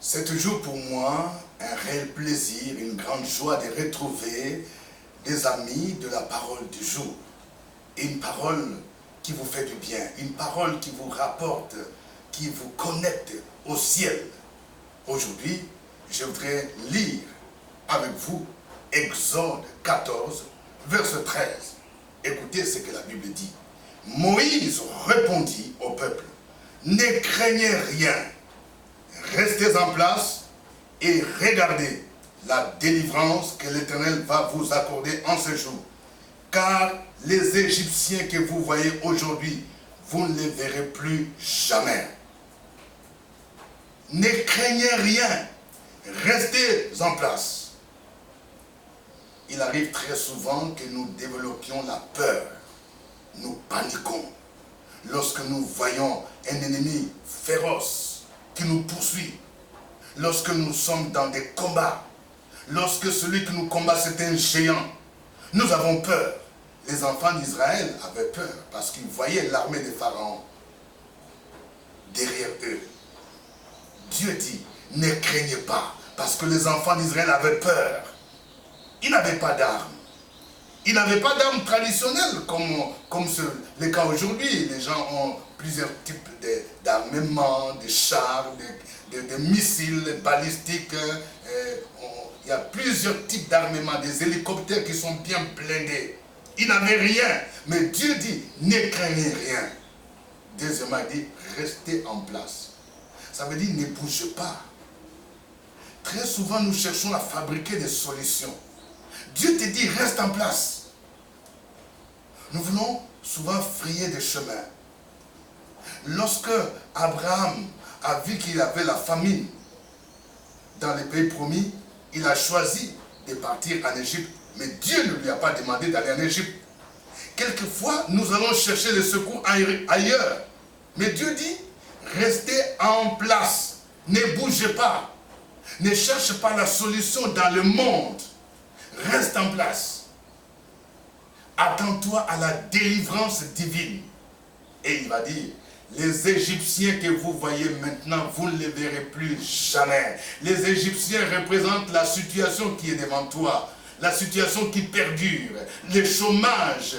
C'est toujours pour moi un réel plaisir, une grande joie de retrouver des amis de la parole du jour. Une parole qui vous fait du bien, une parole qui vous rapporte, qui vous connecte au ciel. Aujourd'hui, je voudrais lire avec vous Exode 14, verset 13. Écoutez ce que la Bible dit. Moïse répondit au peuple, ne craignez rien, restez en place et regardez la délivrance que l'Éternel va vous accorder en ce jour. Car les Égyptiens que vous voyez aujourd'hui, vous ne les verrez plus jamais. Ne craignez rien, restez en place. Il arrive très souvent que nous développions la peur, nous paniquons. Lorsque nous voyons un ennemi féroce qui nous poursuit, lorsque nous sommes dans des combats, lorsque celui qui nous combat c'est un géant, nous avons peur. Les enfants d'Israël avaient peur parce qu'ils voyaient l'armée des pharaons derrière eux. Dieu dit, ne craignez pas, parce que les enfants d'Israël avaient peur. Ils n'avaient pas d'armes. Ils n'avaient pas d'armes traditionnelles comme le cas aujourd'hui. Les gens ont plusieurs types d'armements, de chars, de missiles balistiques. Il y a plusieurs types d'armements, des hélicoptères qui sont bien blindés. Ils n'avaient rien. Mais Dieu dit, ne craignez rien. Deuxièmement, il dit, restez en place. Ça veut dire, ne bougez pas. Très souvent, nous cherchons à fabriquer des solutions. Dieu te dit, reste en place. Nous voulons souvent frayer des chemins. Lorsque Abraham a vu qu'il avait la famine dans les pays promis, il a choisi de partir en Égypte. Mais Dieu ne lui a pas demandé d'aller en Égypte. Quelquefois, nous allons chercher le secours ailleurs. Mais Dieu dit, restez en place. Ne bougez pas. Ne cherche pas la solution dans le monde. Reste en place. Attends-toi à la délivrance divine. Et il va dire, les Égyptiens que vous voyez maintenant, vous ne les verrez plus jamais. Les Égyptiens représentent la situation qui est devant toi. La situation qui perdure. Le chômage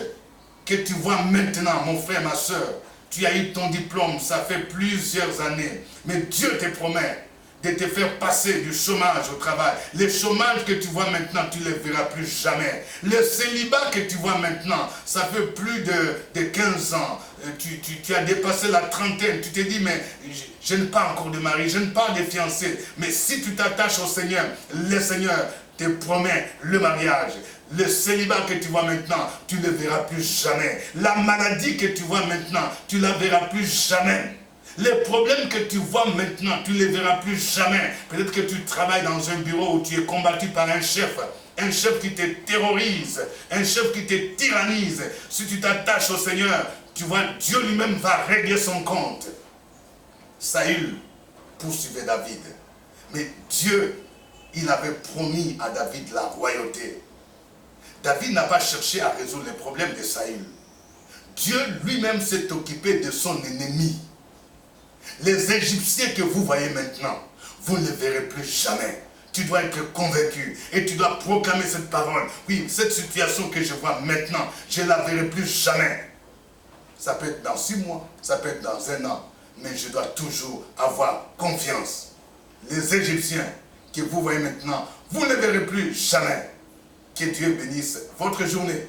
que tu vois maintenant, mon frère, ma soeur. Tu as eu ton diplôme, ça fait plusieurs années. Mais Dieu te promet de te faire passer du chômage au travail. Le chômage que tu vois maintenant, tu ne le verras plus jamais. Le célibat que tu vois maintenant, ça fait plus de 15 ans. Tu as dépassé la trentaine. Tu te dis, mais je n'ai pas encore de mari, je n'ai pas de fiancé. Mais si tu t'attaches au Seigneur, le Seigneur te promet le mariage. Le célibat que tu vois maintenant, tu ne le verras plus jamais. La maladie que tu vois maintenant, tu ne la verras plus jamais. Les problèmes que tu vois maintenant, tu ne les verras plus jamais. Peut-être que tu travailles dans un bureau où tu es combattu par un chef qui te terrorise, un chef qui te tyrannise. Si tu t'attaches au Seigneur, tu vois, Dieu lui-même va régler son compte. Saül poursuivait David. Mais Dieu, il avait promis à David la royauté. David n'a pas cherché à résoudre les problèmes de Saül. Dieu lui-même s'est occupé de son ennemi. Les Égyptiens que vous voyez maintenant, vous ne les verrez plus jamais. Tu dois être convaincu et tu dois proclamer cette parole. Oui, cette situation que je vois maintenant, je ne la verrai plus jamais. Ça peut être dans 6 mois, ça peut être dans 1 an, mais je dois toujours avoir confiance. Les Égyptiens que vous voyez maintenant, vous ne les verrez plus jamais. Que Dieu bénisse votre journée.